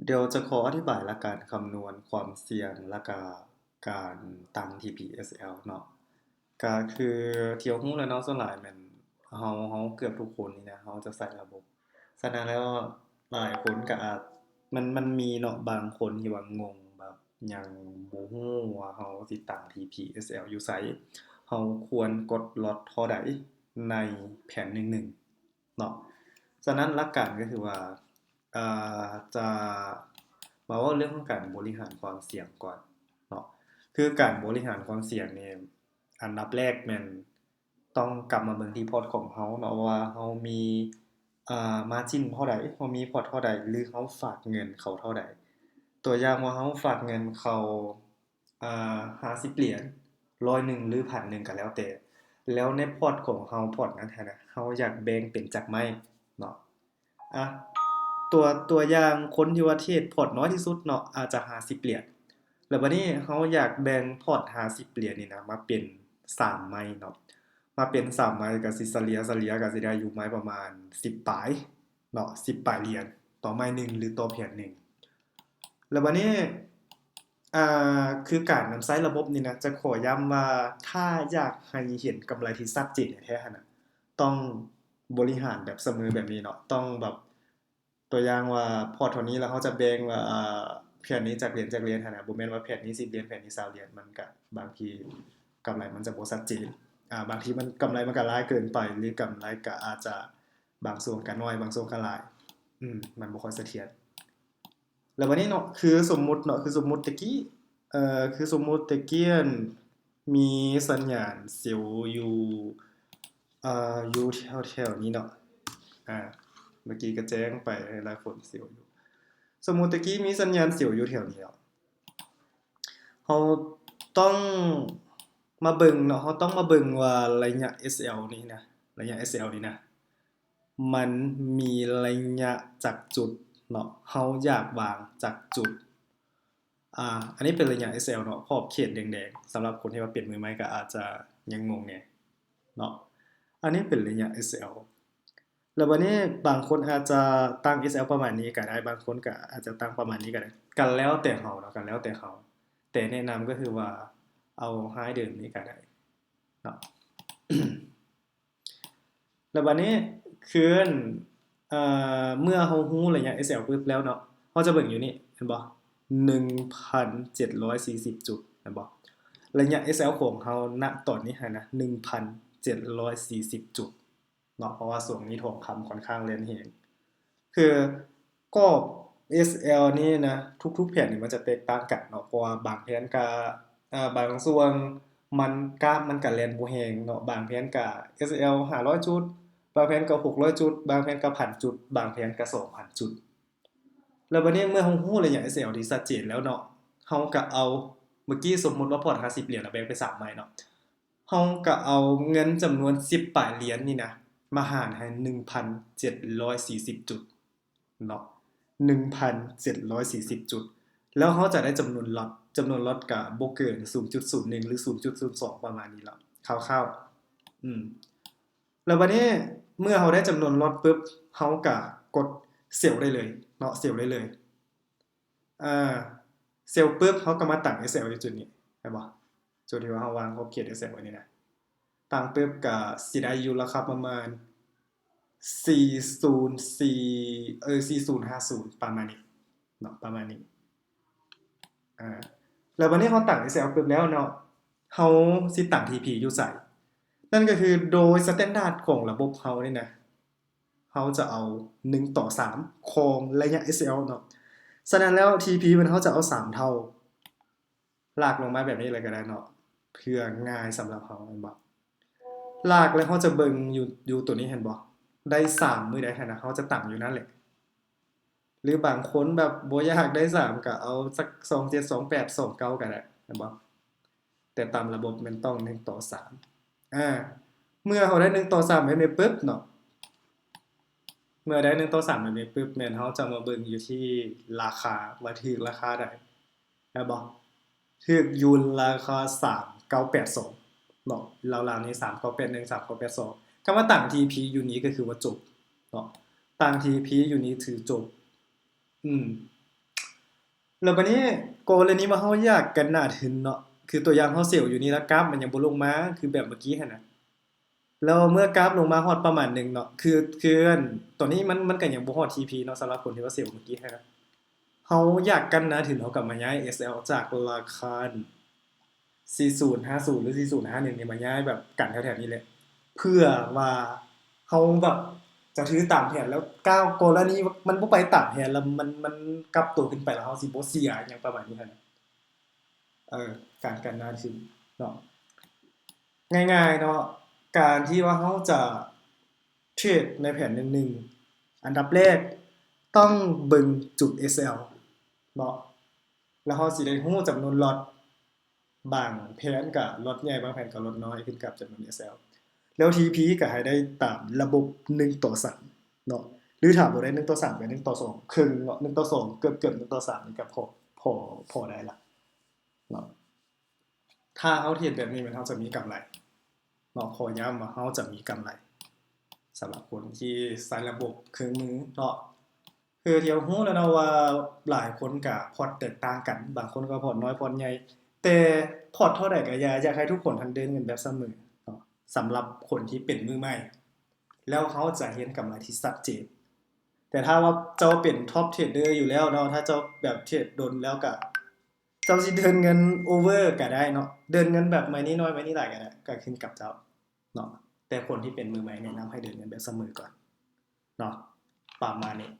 เดี๋ยวจะขออธิบายหลักการคำนวณความเสี่ยงและก็การตั้ง TPSL เนาะก็คือที่เรารู้แหล้วเนาะส่วนหลายแม่นเราเกือบทุกคนนี่นะเราจะใส่ระบบฉะนั้นแล้วหลายคนก็อาจมันมีเนาะบางคนที่ว่างงแบบยังบ่รู้ว่าเราสิตั้ง TPSL อยู่ไสเราควรกดล็อตเท่าใดในแผน1ๆเนาะฉะนั้นหลักการก็คือว่า อ่จะมาว่าเรื่องของการบริหารความเสี่ยงก่อนเนาะคือการบริหารความเสี่ยงเนี่ยอันดับแรกแมันต้องกลับมาเบิ่งที่พอร์ตของเราเนาะว่าเรามีmargin เท่าใดเรามีพอร์ตเท่าใดหรือเราฝากเงินเขาเท่าใดตัวอย่างว่าเราฝากเงินเขา50เหรียญ100หรือ1,000ก็แล้วแต่แล้วในพอร์ตของเราพอร์ตนั้นหั้นน่ะเราอยากแบ่งเป็นจักไม้เนาะ อ่ะตัวอย่างคนที่ว่าเทรดพอร์ตน้อยที่สุดเนาะอาจจะ50เหรียญแล้วบัดนี้เราอยากแบ่งพอร์ต50เหรียญนี่นะมาเป็น3ไม้เนาะมาเป็น3ไม้ก็สิเฉลี่ยก็สิได้อยู่ไม้ประมาณ10ปลายเนาะ10ปลายเหรียญต่อไม้หนึ่งหรือต่อแผนหนึ่งแล้วบัดนี้คือการนำใช้ระบบนี้นะจะขอย้ำว่าถ้าอยากให้เห็นกำไรที่ชัดเจนแท้ๆน่ะ ต้องบริหารแบบเสมอแบบนี้เนาะต้องแบบตัวอย่างว่าพอร์ตเท่านี้แล้วเขาจะแบ่งว่าแผนนี้จากเหรียญหั้นน่ะบ่แม่นว่าแผนนี้10เหรียญแผนนี้20เหรียญมันก็บางทีกำไรมันจะบ่ชัดเจนบางทีมันกำไรมันก็หลายเกินไปหรือกำไรก็อาจจะบางส่วนก็น้อยบางส่วนก็หลายมันบ่ค่อยเสถียรแล้วบัดนี้เนาะคือสมมุติเนาะคือสมมุติตะกี้คือสมมุติตะกี้อั่นมีสัญญาณเสียวอยู่อยู่แถวๆนี้เนาะอ่าเมื่อกี้ก็แจ้งไปหลายคนเสียวอยู่สมมุติตะกี้มีสัญญาณเสียวอยู่แถวนี้เนาะเราต้องมาเบิ่งเนาะเราต้องมาเบิ่งว่าระยะ SL นี้นะระยะ SL นี้นะมันมีระยะจากจุดเนาะเราอยากวางจากจุดอันนี้เป็นระยะ SL เนาะขอบเขตแดงๆสำหรับคนที่ว่าเปลี่ยนมือใหม่ก็อาจจะยังงงเนี่ยเนาะอันนี้เป็นระยะ SL แล้ววันนี้บางคนอาจจะตั้ง SL ประมาณนี้ก็ได้บางคนก็อาจจะตั้งประมาณนี้ก็ได้กันแล้วแต่เขาเนาะกันแล้วแต่เขาแต่แนะนำก็คือว่าเอาไฮเดิมนี้ก็ได้เนาะแล้ววันนี้คืนเมื่อเขาฮู้ระยะ SL ปึ๊บแล้วเนาะเขาจะเบิ่งอยู่นี่เห็นบ่1,740จุดเห็นบ่ระยะ SL ของเขาณตอนนี้ฮะนะ1,740จุดเนาะเพราะว่าส่วงนี้ทองคำค่อนข้างแรงแรงคือก็ SL นี่นะทุกๆแผนนี่มันจะแตกต่างกันเนาะเพราะว่าบางแผนก็บางส่วนมันกราฟมันก็แล่นบ่แรงเนาะบางแผนก็ SL 500จุดบางแผนก็600จุดบางแผนก็1,000จุดบางแผนก็2,000จุดแล้วบัดนี้เมื่อเรารู้ระยะ SL ที่ชัดเจนแล้วเนาะเราก็เอาเมื่อกี้สมมุติว่าพอร์ต50เหรียญเราแบ่งไป3ใบเนาะเราก็เอาเงินจำนวน10ปลายเหรียญนี่นะมาหารให้1,740จุดเนาะ1,740จุดแล้วเราจะได้จำนวนล็อตก็บ่เกิน0.01หรือ0.02ประมาณนี้แล้วคร่าวๆแล้วบัดนี้เมื่อเราได้จำนวนล็อตปุ๊บเราก็กดเซลล์ได้เลยเนาะเซลล์ได้เลยอ่าเซลล์ปุ๊บเราก็มาตั้ง SL อยู่จุดนี้เห็นบ่จุดที่ว่าเราวางขอบเขต SL ไว้นี่นะตั้งปุ๊บก็สิได้อยู่ราคาประมาณ4044050ประมาณนี้เนาะประมาณนี้แล้วบัดนี้เราตั้ง SL ปุ๊บแล้วเนาะเราสิตั้ง TP อยู่ไสนั่นก็คือโดยสแตนดาร์ดของระบบเรานี่นะเราจะเอา1:3ของระยะ SL เนาะฉะนั้นแล้ว TP มันเราจะเอา3เท่าลากลงมาแบบนี้เลยก็ได้เนาะเพื่อง่ายสำหรับเราแม่นบ่ลากแล้วเราจะเบิ่งอยู่ตัวนี้เห็นบ่ได้3มื้อใดหั้นน่ะเราจะตั้งอยู่นั่นแหละหรือบางคนแบบบ่อยากได้3ก็เอาสัก27 28 29ก็ได้แม่นบ่แต่ตามระบบมันต้อง1:3อาเมื่อเราได้1:3แบบนี้ปึ๊บเนาะ เมื่อได้1:3แบบนี้ปึ๊บแม่นเราจะมาเบิ่งอยู่ที่ราคาว่าถูกราคาใดแม่นบ่ถูกอยู่ราคา3982เนาะราวๆนี้3981 3982คำว่าตั้ง TP อยู่นี้ก็คือว่าจบเนาะตั้ง TP อยู่นี้ถือจบอืม แล้วบัดนี้กรณีว่าเฮาอยากกันหน้าทึนเนาะคือตัวอย่างเฮาเซลล์อยู่นี่แล้วกราฟมันยังบ่ลงมาคือแบบเมื่อกี้หันน่ะแล้วเมื่อกราฟลงมาฮอดประมาณหนึ่งเนาะคืออันตอนนี้มันก็ยังบ่ฮอด TP เนาะสำหรับคนที่ว่าเซลล์เมื่อกี้หันน่ะเฮาอยากกันหน้าทึนเฮาก็มาย้าย SL จากราคา4050หรือ4051นี่มาย้ายแบบกันแถวๆนี้แหละเพื่อว่าเฮาแบบจะถือตามแผนแล้วก้าวกรณีมันบ่ไปตามแผนแล้วมันกลับตัวขึ้นไปแล้วเฮาสิบ่เสียอิหยังประมาณนี้หันน่ะ เออการงานคือเนาะง่ายๆเนาะการที่ว่าเขาจะเทรดในแผนหนึ่งๆอันดับแรกต้องเบิ่งจุด SL เนาะแล้วเขาสิได้รู้จำนวนล็อตบางแผนก็ล็อตใหญ่บางแผนก็ล็อตน้อยขึ้นกับจำนวน SL แล้ว TP ก็ให้ได้ตามระบบ1:3เนาะหรือถ้าบ่ได้1:3ก็1:2ครึ่งเนาะ1:2เกือบๆ1:3นี่ก็พอได้ละเนาะ ถ้าเฮาเฮ็ดแบบนี้มันเฮาจะมีกำไรเนาะขอย้ำว่าเฮาจะมีกำไรสำหรับคนที่ใช้ระบบเครื่องมือเนาะคือที่เรารู้แล้วเนาะว่าหลายคนก็พอร์ตแตกต่างกันบางคนก็พอร์ตน้อยพอร์ตใหญ่แต่พอร์ตเท่าใดก็อยากให้ทุกคนทันเดินเงินแบบเสมอเนาะสำหรับคนที่เป็นมือใหม่แล้วเขาจะเห็นกำไรที่ชัดเจนแต่ถ้าว่าเจ้าเป็นท็อปเทรดเดอร์อยู่แล้วเนาะถ้าเจ้าแบบเทรดดนแล้วก็ เจ้าสิเดินเงินโอเวอร์ก็ได้เนาะเดินเงินแบบไม้นี้น้อยไม้นี้หลายก็ได้ก็ขึ้นกับเจ้าเนาะแต่คนที่เป็นมือใหม่แนะนำให้เดินเงินแบบเสมอก่อนเนาะประมาณนี้